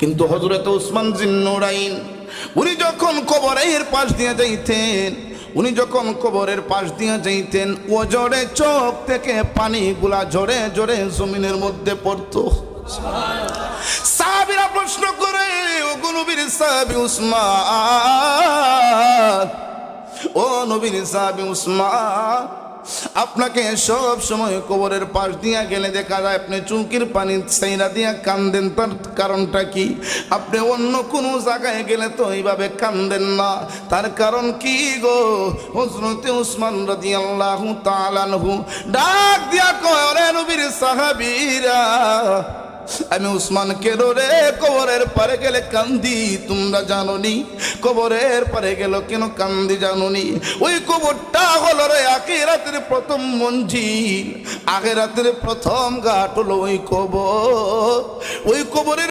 কিন্তু হযরত উসমান জিন্নুরাইন উনি যখন কবরের পাশ দিয়ে যাইতেন, উনি যখন কবরের পাশ দিয়ে যাইতেন, ও জোরে চোখ থেকে পানিগুলা জোরে জোরে জমিনের মধ্যে পড়তো। সাহাবীরা প্রশ্ন করে, ও নবীর সাহাবী উসমান, ও নবীর সাহাবী উসমান, আপনাকে সব সময় কবরের পাশ দিয়া গেলে দেখা যায় আপনি চৌকির পানি ছাইরা দিয়া কান্দেন, তার কারণটা কি? আপনি অন্য কোনো জায়গায় গেলে তো এইভাবে কান্দেন না, তার কারণ কি গো? হযরতে উসমান রাদিয়াল্লাহু তাআলা আনহু ডাক দিয়া কয়, ওরে নবীর সাহাবীরা, আমি উসমানকে রে কবরের পারে গেলে কান্দি তোমরা জানোনি? কবরের পারে গেল কেন কান্দি জানোনি? ওই কবরটা হলো রে আখিরাতের প্রথম মঞ্জিল, আখিরাতের প্রথম ঘাট হলো ওই কবর। ওই কবরের